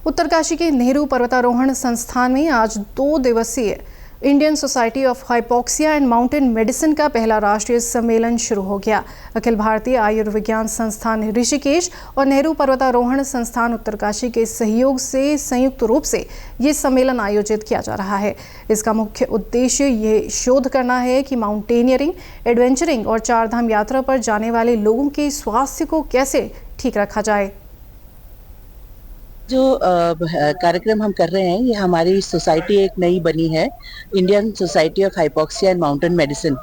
उत्तरकाशी के नेहरू पर्वतारोहण संस्थान में आज 2 दिवसीय Indian society of hypoxia and mountain medicine का पहला राष्ट्रीय सम्मेलन शुरू हो गया। अखिल भारतीय आयुर्विज्ञान संस्थान ऋषिकेश और नेहरू पर्वतारोहण संस्थान उत्तरकाशी के सहयोग से संयुक्त रूप से ये सम्मेलन आयोजित किया जा रहा है। इसका मुख्य उद्देश्य ये शोध करना है कि माउंटेनियरिंग, एडवेंचरिंग और चारधाम यात्रा पर जाने वाले लोगों के स्वास्थ्य को कैसे ठीक रखा जाए। जो कार्यक्रम हम कर रहे हैं, ये हमारी सोसाइटी एक नई बनी है, Indian society of hypoxia and mountain medicine.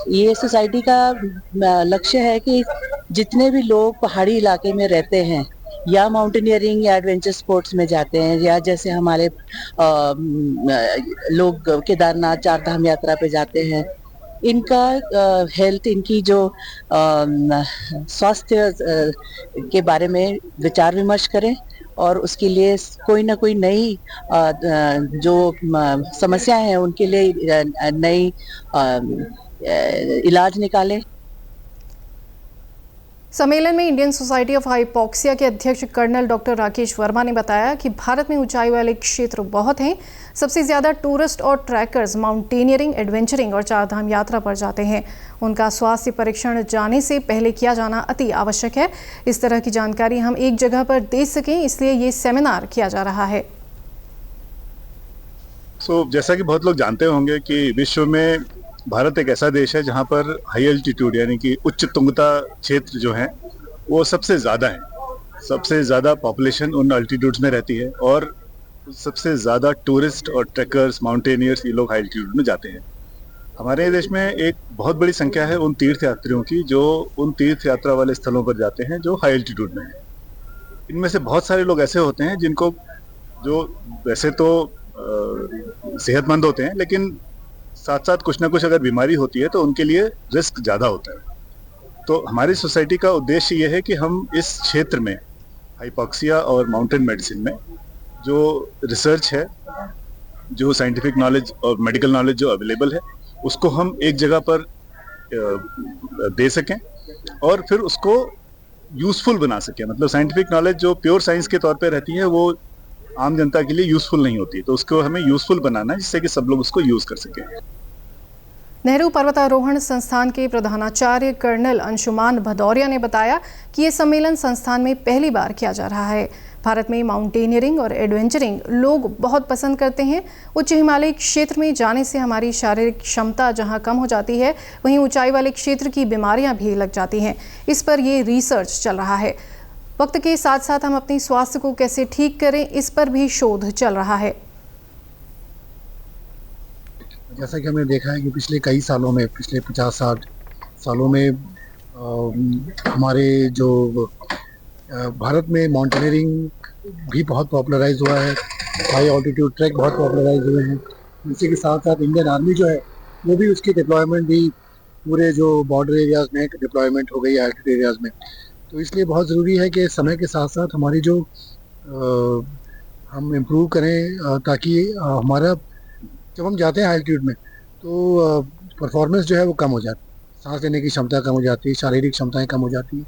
ये सोसाइटी का लक्ष्य है कि जितने भी लोग पहाड़ी इलाके में रहते हैं या माउंटेनियरिंग या एडवेंचर स्पोर्ट्स में जाते हैं, या जैसे हमारे लोग केदारनाथ चारधाम यात्रा पे जाते हैं, इनका हेल्थ, इनकी जो स्वास्थ्य के बारे में विचार विमर्श करें और उसके लिए कोई ना कोई नई जो समस्याएं हैं उनके लिए नई इलाज निकालें। सम्मेलन में इंडियन सोसाइटी ऑफ हाइपोक्सिया के अध्यक्ष कर्नल डॉक्टर राकेश वर्मा ने बताया कि भारत में ऊंचाई वाले क्षेत्र बहुत हैं। सबसे ज्यादा टूरिस्ट और ट्रैकर्स माउंटेनियरिंग, एडवेंचरिंग और चारधाम यात्रा पर जाते हैं। उनका स्वास्थ्य परीक्षण जाने से पहले किया जाना अति आवश्यक है। इस तरह की जानकारी हम एक जगह पर दे सकें, इसलिए ये सेमिनार किया जा रहा है। जैसा कि बहुत लोग जानते होंगे कि विश्व में भारत एक ऐसा देश है जहां पर हाई एल्टीट्यूड यानी कि उच्च तुंगता क्षेत्र जो है वो सबसे ज़्यादा है। सबसे ज़्यादा पॉपुलेशन उन अल्टीट्यूड्स में रहती है और सबसे ज़्यादा टूरिस्ट और ट्रैकर्स, माउंटेनियर्स ये लोग हाई एल्टीट्यूड में जाते हैं। हमारे देश में एक बहुत बड़ी संख्या है उन तीर्थ यात्रियों की जो उन तीर्थ यात्रा वाले स्थलों पर जाते हैं जो हाई एल्टीट्यूड में है। इनमें से बहुत सारे लोग ऐसे होते हैं जिनको जो वैसे तो सेहतमंद होते हैं, लेकिन साथ साथ कुछ ना कुछ अगर बीमारी होती है तो उनके लिए रिस्क ज़्यादा होता है। तो हमारी सोसाइटी का उद्देश्य ये है कि हम इस क्षेत्र में हाइपोक्सिया और माउंटेन मेडिसिन में जो रिसर्च है, जो साइंटिफिक नॉलेज और मेडिकल नॉलेज जो अवेलेबल है, उसको हम एक जगह पर दे सकें और फिर उसको यूज़फुल बना सकें। मतलब साइंटिफिक नॉलेज जो प्योर साइंस के तौर पे रहती है वो आम जनता के लिए यूज़फुल नहीं होती, तो उसको हमें यूज़फुल बनाना है जिससे कि सब लोग उसको यूज़ कर सकें। नेहरू पर्वतारोहण संस्थान के प्रधानाचार्य कर्नल अंशुमान भदौरिया ने बताया कि ये सम्मेलन संस्थान में पहली बार किया जा रहा है। भारत में माउंटेनियरिंग और एडवेंचरिंग लोग बहुत पसंद करते हैं। उच्च हिमालयी क्षेत्र में जाने से हमारी शारीरिक क्षमता जहां कम हो जाती है, वहीं ऊंचाई वाले क्षेत्र की बीमारियां भी लग जाती हैं। इस पर ये रिसर्च चल रहा है। वक्त के साथ साथ हम अपने स्वास्थ्य को कैसे ठीक करें, इस पर भी शोध चल रहा है। जैसा कि हमने देखा है कि पिछले कई सालों में, पिछले 50-60 सालों में हमारे जो भारत में माउंटेनियरिंग भी बहुत पॉपुलराइज हुआ है, हाई ऑल्टीट्यूड ट्रैक बहुत पॉपुलराइज हुए हैं। इसी के साथ साथ इंडियन आर्मी जो है वो भी, उसकी डिप्लॉयमेंट भी पूरे जो बॉर्डर एरियाज में डिप्लॉयमेंट हो गई है, एल्टीट्यूड एरियाज में। तो इसलिए बहुत ज़रूरी है कि समय के साथ साथ हमारी जो हम इम्प्रूव करें ताकि हमारा, जब हम जाते हैं एल्टीट्यूड में तो परफॉर्मेंस जो है वो कम हो जाती है, सांस लेने की क्षमता कम हो जाती है, शारीरिक क्षमताएं कम हो जाती हैं,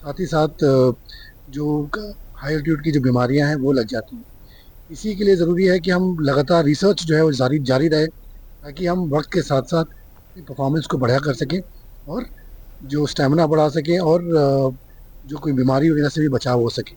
साथ ही साथ जो हाई एल्टीट्यूड की जो बीमारियां हैं वो लग जाती हैं। इसी के लिए ज़रूरी है कि हम लगातार रिसर्च जो है वो जारी रहे ताकि हम वक्त के साथ साथ परफॉर्मेंस को बढ़ा कर सकें और जो स्टेमिना बढ़ा सकें और जो कोई बीमारी वगैरह से भी बचाव हो सके।